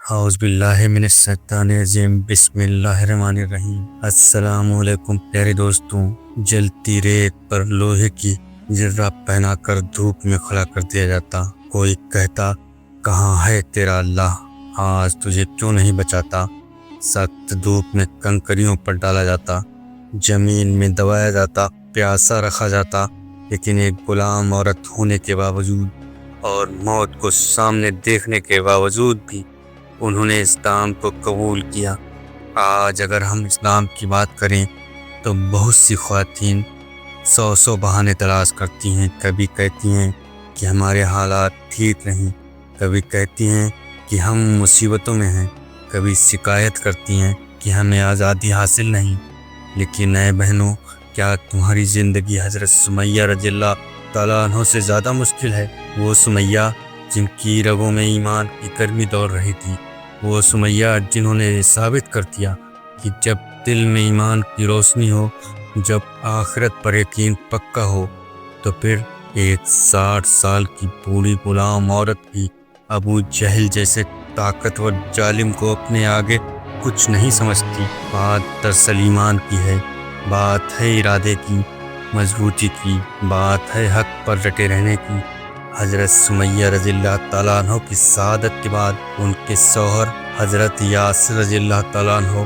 اعوذ باللہ من الشیطان الرجیم بسم اللہ الرحمن الرحیم۔ السلام علیکم پیارے دوستوں، جلتی ریت پر لوہے کی جرہ پہنا کر دھوپ میں کھڑا کر دیا جاتا۔ کوئی کہتا کہاں ہے تیرا اللہ، آج تجھے کیوں نہیں بچاتا۔ سخت دھوپ میں کنکریوں پر ڈالا جاتا، زمین میں دبایا جاتا، پیاسا رکھا جاتا، لیکن ایک غلام عورت ہونے کے باوجود اور موت کو سامنے دیکھنے کے باوجود بھی انہوں نے اسلام کو قبول کیا۔ آج اگر ہم اسلام کی بات کریں تو بہت سی خواتین سو بہانے تلاش کرتی ہیں۔ کبھی کہتی ہیں کہ ہمارے حالات ٹھیک نہیں، کبھی کہتی ہیں کہ ہم مصیبتوں میں ہیں، کبھی شکایت کرتی ہیں کہ ہمیں آزادی حاصل نہیں۔ لیکن اے بہنوں، کیا تمہاری زندگی حضرت سمیہ رضی اللہ تعالیٰ عنہ سے زیادہ مشکل ہے؟ وہ سمیہ جن کی رگوں میں ایمان کی گرمی دوڑ رہی تھی، وہ سمیہ جنہوں نے ثابت کر دیا کہ جب دل میں ایمان کی روشنی ہو، جب آخرت پر یقین پکا ہو، تو پھر ایک 60 سال کی بوڑھی غلام عورت بھی ابو جہل جیسے طاقتور ظالم کو اپنے آگے کچھ نہیں سمجھتی۔ بات دراصل ایمان کی ہے، بات ہے ارادے کی مضبوطی کی، بات ہے حق پر ڈٹے رہنے کی۔ حضرت سمیہ رضی اللہ تعالیٰ عنہ کی شہادت کے بعد ان کے شوہر حضرت یاسر رضی اللہ تعالیٰ ذرا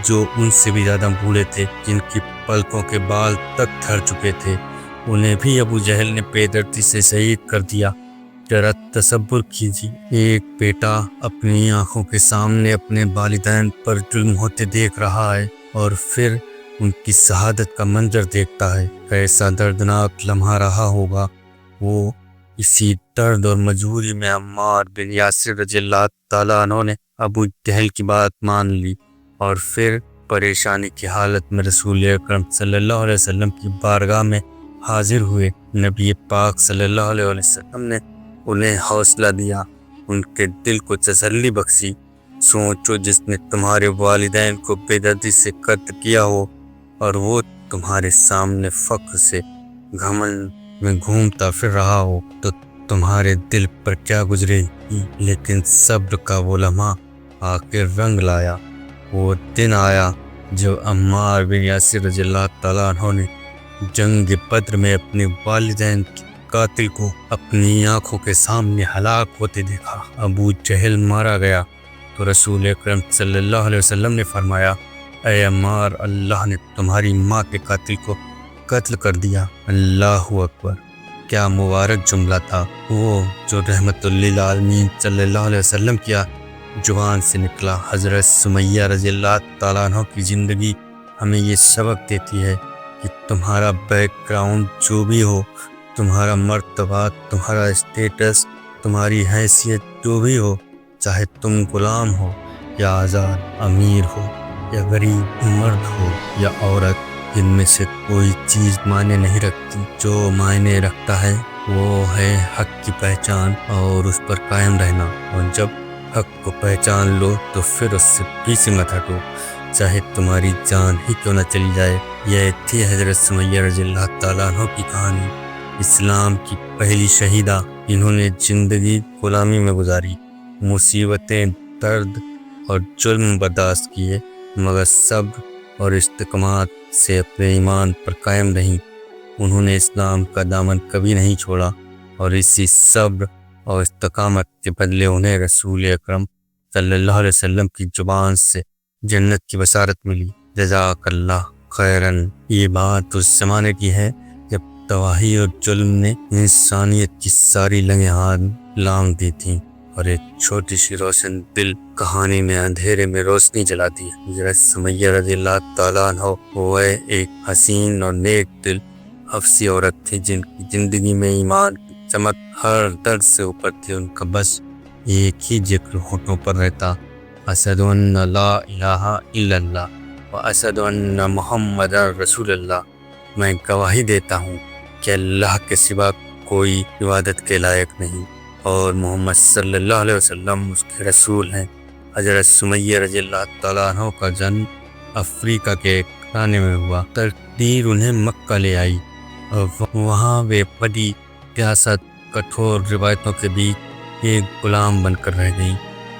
جو ان سے بھی زیادہ بوڑھے تھے، جن کی پلکوں کے بال تک جھڑ چکے تھے، انہیں بھی ابو جہل نے بے دردی سے شہید کر دیا۔ ذرا تصور کیجیے، ایک بیٹا اپنی آنکھوں کے سامنے اپنے والدین پر ظلم ہوتے دیکھ رہا ہے اور پھر ان کی شہادت کا منظر دیکھتا ہے۔ کیسا دردناک لمحہ رہا ہوگا۔ وہ اسی درد اور مجبوری میں عمار بن یاسر رضی اللہ تعالیٰ عنہ نے ابو جہل کی بات مان لی اور پھر پریشانی کی حالت میں رسول اکرم صلی اللہ علیہ وسلم کی بارگاہ میں حاضر ہوئے۔ نبی پاک صلی اللہ علیہ وسلم نے انہیں حوصلہ دیا، ان کے دل کو تسلی بخشی۔ سوچو، جس نے تمہارے والدین کو بے دردی سے قتل کیا ہو اور وہ تمہارے سامنے فخر سے گھمنڈ میں گھومتا پھر رہا ہو، تو تمہارے دل پر کیا گزرے گی۔ لیکن صبر کا وہ لمحہ آخر رنگ لایا۔ وہ دن آیا جب عمار بن یاسر رضی اللہ تعالیٰ عنہ نے جنگ بدر میں اپنے والدین کے قاتل کو اپنی آنکھوں کے سامنے ہلاک ہوتے دیکھا۔ ابو جہل مارا گیا تو رسول اکرم صلی اللہ علیہ وسلم نے فرمایا، اے عمار، اللہ نے تمہاری ماں کے قاتل کو قتل کر دیا۔ اللہ اکبر! کیا مبارک جملہ تھا وہ جو رحمت للعالمین صلی اللہ علیہ وسلم کیا زبان سے نکلا۔ حضرت سمیہ رضی اللہ تعالیٰ عنہ کی زندگی ہمیں یہ سبق دیتی ہے کہ تمہارا بیک گراؤنڈ جو بھی ہو، تمہارا مرتبہ، تمہارا اسٹیٹس، تمہاری حیثیت جو بھی ہو، چاہے تم غلام ہو یا آزاد، امیر ہو یا غریب، مرد ہو یا عورت، ان میں سے کوئی چیز معنی نہیں رکھتی۔ جو معنی رکھتا ہے وہ ہے حق کی پہچان اور اس پر قائم رہنا، اور جب حق کو پہچان لو تو پھر اس سے پیچھے مت ہٹو، چاہے تمہاری جان ہی کیوں نہ چلی جائے۔ یہ تھی حضرت سمیہ رضی اللہ تعالیٰ عنہ کی کہانی، اسلام کی پہلی شہیدہ جنہوں نے زندگی غلامی میں گزاری، مصیبتیں، درد اور ظلم برداشت کیے، مگر صبر اور استقامت سے اپنے ایمان پر قائم رہیں۔ انہوں نے اسلام کا دامن کبھی نہیں چھوڑا، اور اسی صبر اور استقامت کے بدلے انہیں رسول اکرم صلی اللہ علیہ وسلم کی زبان سے جنت کی بشارت ملی۔ جزاک اللہ خیرن۔ یہ بات اس زمانے کی ہے جب تباہی اور ظلم نے انسانیت کی ساری لنگیں ہاتھ لانگ دی تھیں، اور ایک چھوٹی سی روشن دل کہانی میں اندھیرے میں روشنی جلاتی ہے۔ حضرت سمیہ رضی اللہ تعالیٰ عنہ وہ ایک حسین اور نیک دل حفصی عورت تھی جن کی زندگی میں ایمان کی چمک ہر درد سے اوپر تھی۔ ان کا بس ایک ہی ذکر ہونٹوں پر رہتا، اشہد ان لا الہ الا اللہ و اشہد ان محمد رسول اللہ۔ میں گواہی دیتا ہوں کہ اللہ کے سوا کوئی عبادت کے لائق نہیں اور محمد صلی اللہ علیہ وسلم اس کے رسول ہیں۔ حضرت سمیہ رضی اللہ تعالیٰ عنہ کا جنم افریقہ کے ایک خانے میں ہوا۔ تقدیر انہیں مکہ لے آئی اور وہاں وہ بڑی سیاست، کٹھور روایتوں کے بیچ ایک غلام بن کر رہ گئی۔